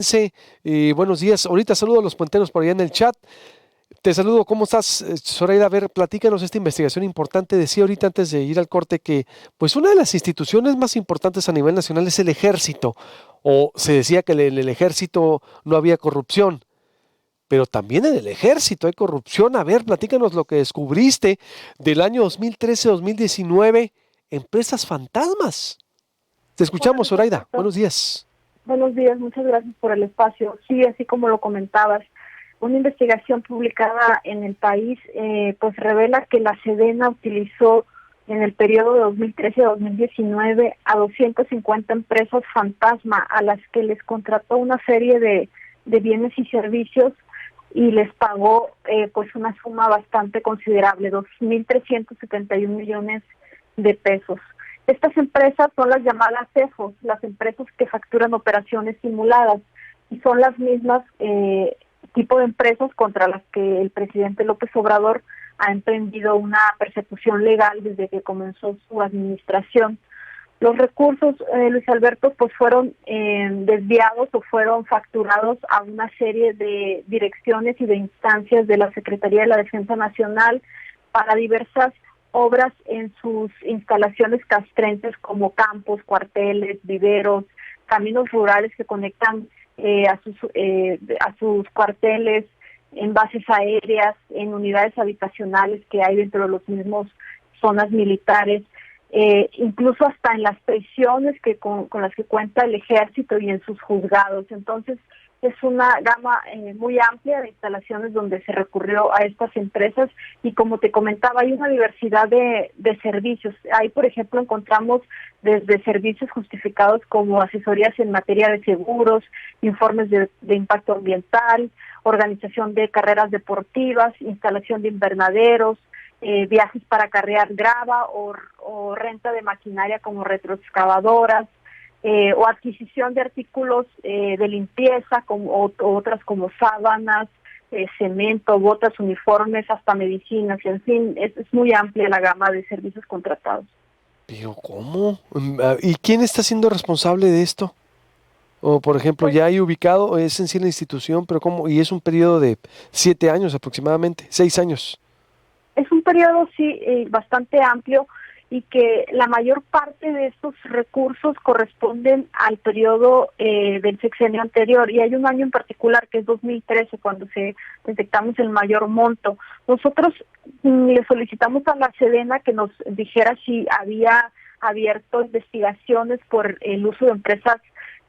Sí, buenos días. Ahorita saludo a los puenteros por allá en el chat. Te saludo, ¿cómo estás, Zoraida? A ver, platícanos esta investigación importante. Decía ahorita antes de ir al corte que, pues, una de las instituciones más importantes a nivel nacional es el ejército. O se decía que en el ejército no había corrupción, pero también en el ejército hay corrupción. A ver, platícanos lo que descubriste del año 2013-2019, empresas fantasmas. Te Hola escuchamos, Luis Zoraida. Alberto, Buenos días. buenos días, muchas gracias por el espacio. Sí, así como lo comentabas, una investigación publicada en El País pues revela que la Sedena utilizó en el periodo de 2013 a 2019 a 250 empresas fantasma a las que les contrató una serie de bienes y servicios y les pagó pues una suma bastante considerable, 2.371 millones de pesos. Estas empresas son las llamadas CEFOS, las empresas que facturan operaciones simuladas, y son las mismas tipo de empresas contra las que el presidente López Obrador ha emprendido una persecución legal desde que comenzó su administración. Los recursos, Luis Alberto, pues fueron desviados o fueron facturados a una serie de direcciones y de instancias de la Secretaría de la Defensa Nacional para diversas obras en sus instalaciones castrenses como campos, cuarteles, viveros, caminos rurales que conectan a sus cuarteles, en bases aéreas, en unidades habitacionales que hay dentro de los mismos zonas militares, incluso hasta en las prisiones con las que cuenta el ejército y en sus juzgados. Entonces, es una gama muy amplia de instalaciones donde se recurrió a estas empresas y, como te comentaba, hay una diversidad de servicios. Ahí, por ejemplo, encontramos desde servicios justificados como asesorías en materia de seguros, informes de impacto ambiental, organización de carreras deportivas, instalación de invernaderos, viajes para acarrear grava o renta de maquinaria como retroexcavadoras, o adquisición de artículos de limpieza, como otras como sábanas, cemento, botas, uniformes, hasta medicinas, en fin, es muy amplia la gama de servicios contratados. Pero ¿cómo? ¿Y quién está siendo responsable de esto? O, por ejemplo, Pues ya hay ubicado, es en sí la institución, pero ¿cómo? Y es un periodo de 7 años aproximadamente, 6 años. es un periodo, sí, bastante amplio, y que la mayor parte de estos recursos corresponden al periodo del sexenio anterior, y hay un año en particular que es 2013 cuando se detectamos el mayor monto. Nosotros le solicitamos a la Sedena que nos dijera si había abierto investigaciones por el uso de empresas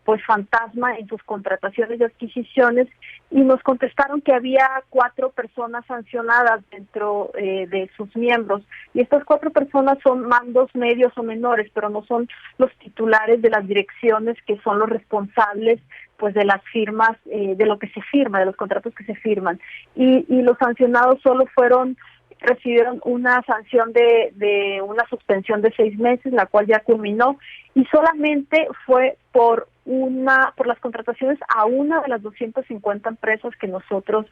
pues fantasma en sus contrataciones y adquisiciones, y nos contestaron que había 4 personas sancionadas dentro de sus miembros, y estas 4 personas son mandos medios o menores, pero no son los titulares de las direcciones que son los responsables pues de las firmas, de lo que se firma, de los contratos que se firman, y los sancionados solo recibieron una sanción de una suspensión de 6 meses, la cual ya culminó, y solamente fue por las contrataciones a una de las 250 empresas que nosotros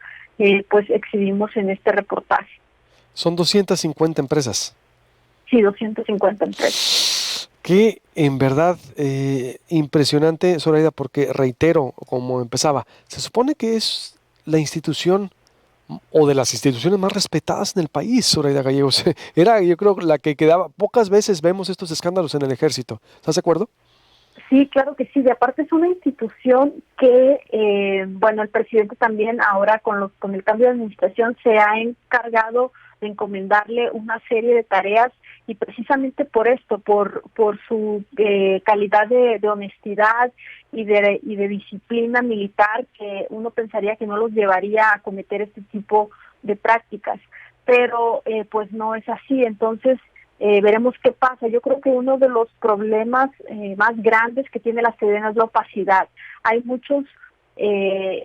pues exhibimos en este reportaje. Son 250 empresas. Sí, 250 empresas. Que en verdad impresionante, Zoraida, porque reitero, como empezaba, se supone que es la institución o de las instituciones más respetadas en el país, Zoraida Gallegos. Era, yo creo, la que quedaba. Pocas veces vemos estos escándalos en el ejército. ¿Estás de acuerdo? Sí, claro que sí. Y aparte es una institución que, bueno, el presidente también ahora con el cambio de administración se ha encargado de encomendarle una serie de tareas, y precisamente por esto, por su calidad de honestidad y de disciplina militar, que uno pensaría que no los llevaría a cometer este tipo de prácticas, pero pues no es así. Entonces, veremos qué pasa. Yo creo que uno de los problemas más grandes que tiene la Sedena es la opacidad. Hay muchos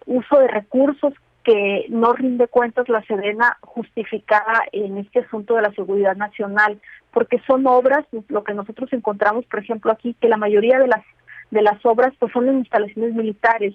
uso de recursos que no rinde cuentas la Sedena justificada en este asunto de la seguridad nacional, porque son obras, lo que nosotros encontramos, por ejemplo, aquí, que la mayoría de las obras pues son en instalaciones militares,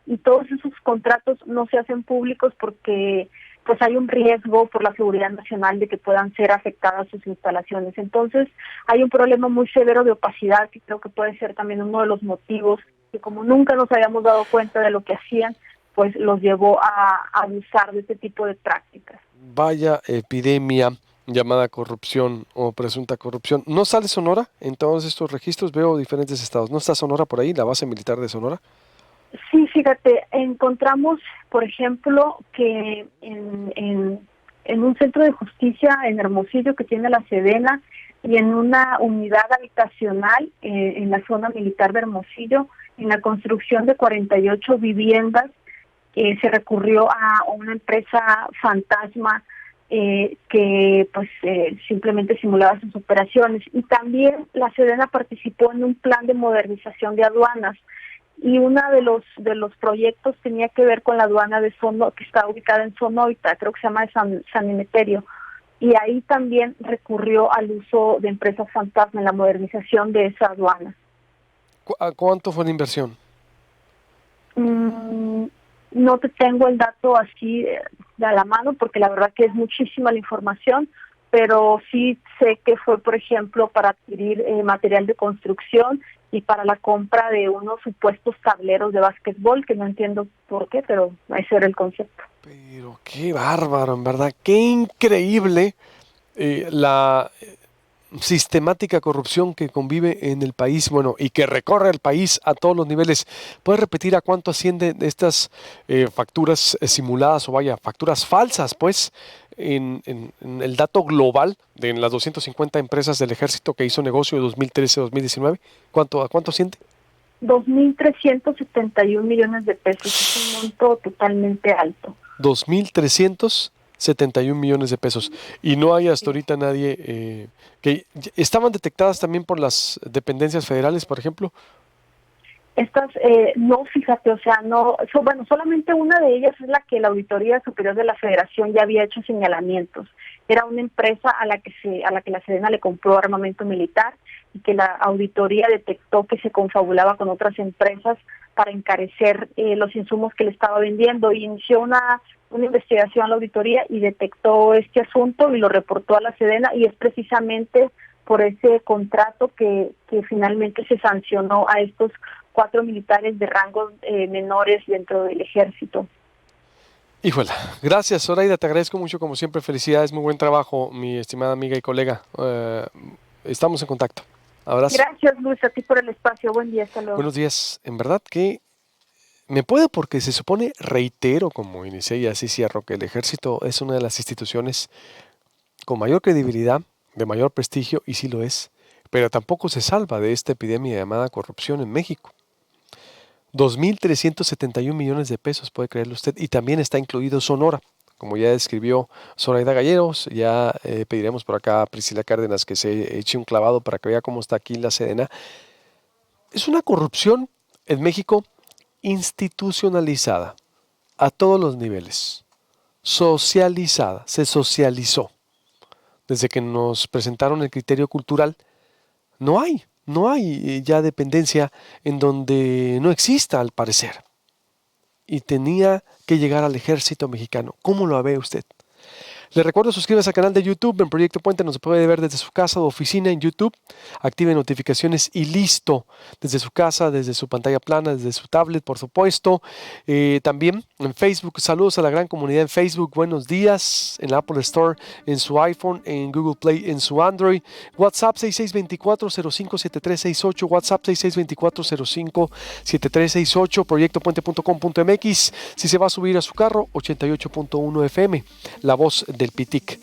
y todos esos contratos no se hacen públicos porque pues hay un riesgo por la seguridad nacional de que puedan ser afectadas sus instalaciones. Entonces, hay un problema muy severo de opacidad que creo que puede ser también uno de los motivos que como nunca nos habíamos dado cuenta de lo que hacían, pues los llevó a abusar de este tipo de prácticas. Vaya epidemia llamada corrupción o presunta corrupción. ¿No sale Sonora en todos estos registros? Veo diferentes estados. ¿No está Sonora por ahí, la base militar de Sonora? Sí, fíjate, encontramos, por ejemplo, que en un centro de justicia en Hermosillo que tiene la Sedena y en una unidad habitacional en la zona militar de Hermosillo, en la construcción de 48 viviendas, se recurrió a una empresa fantasma que pues simplemente simulaba sus operaciones. Y también la Sedena participó en un plan de modernización de aduanas, y uno de los proyectos tenía que ver con la aduana de que está ubicada en Sonoita, creo que se llama San Emeterio, y ahí también recurrió al uso de empresas fantasma en la modernización de esa aduana. ¿Cuánto fue la inversión? No te tengo el dato así de a la mano, porque la verdad que es muchísima la información, pero sí sé que fue, por ejemplo, para adquirir material de construcción y para la compra de unos supuestos tableros de básquetbol, que no entiendo por qué, pero ese era el concepto. Pero qué bárbaro, en verdad, qué increíble la sistemática corrupción que convive en el país, bueno, y que recorre el país a todos los niveles. ¿Puedes repetir a cuánto ascienden estas facturas simuladas o vaya, facturas falsas, pues, en el dato global de las 250 empresas del ejército que hizo negocio de 2013-2019? ¿A cuánto asciende? 2.371 millones de pesos, es un monto totalmente alto. 2.371 millones de pesos. Y no hay hasta ahorita nadie que estaban detectadas también por las dependencias federales, por ejemplo. Estas, no, fíjate, o sea, no, bueno, solamente una de ellas es la que la Auditoría Superior de la Federación ya había hecho señalamientos. Era una empresa a la que la Sedena le compró armamento militar y que la auditoría detectó que se confabulaba con otras empresas para encarecer los insumos que le estaba vendiendo, y inició una investigación a la auditoría y detectó este asunto y lo reportó a la Sedena, y es precisamente por ese contrato que finalmente se sancionó a estos 4 militares de rangos menores dentro del ejército. Híjole, gracias Zoraida, te agradezco mucho como siempre, felicidades, muy buen trabajo, mi estimada amiga y colega. Estamos en contacto. Abrazo. Gracias, Luis, a ti por el espacio. Buen día, hasta luego. Buenos días. En verdad que me puede, porque se supone, reitero, como inicié y así cierro, que el ejército es una de las instituciones con mayor credibilidad, de mayor prestigio, y sí lo es, pero tampoco se salva de esta epidemia llamada corrupción en México. 2.371 millones de pesos, puede creerlo usted, y también está incluido Sonora. Como ya describió Zoraida Gallegos, ya pediremos por acá a Priscila Cárdenas que se eche un clavado para que vea cómo está aquí la Sedena. Es una corrupción en México institucionalizada a todos los niveles, socializada, se socializó. Desde que nos presentaron el criterio cultural, no hay ya dependencia en donde no exista, al parecer. Y tenía que llegar al ejército mexicano. ¿Cómo lo ve usted? Le recuerdo, suscríbase al canal de YouTube. En Proyecto Puente nos puede ver desde su casa o oficina en YouTube. Active notificaciones y listo. Desde su casa, desde su pantalla plana, desde su tablet, por supuesto. También en Facebook. Saludos a la gran comunidad en Facebook. Buenos días. En Apple Store, en su iPhone, en Google Play, en su Android. WhatsApp 6624-057368. WhatsApp 6624-057368. Proyectopuente.com.mx. Si se va a subir a su carro, 88.1 FM. La voz del Pitic.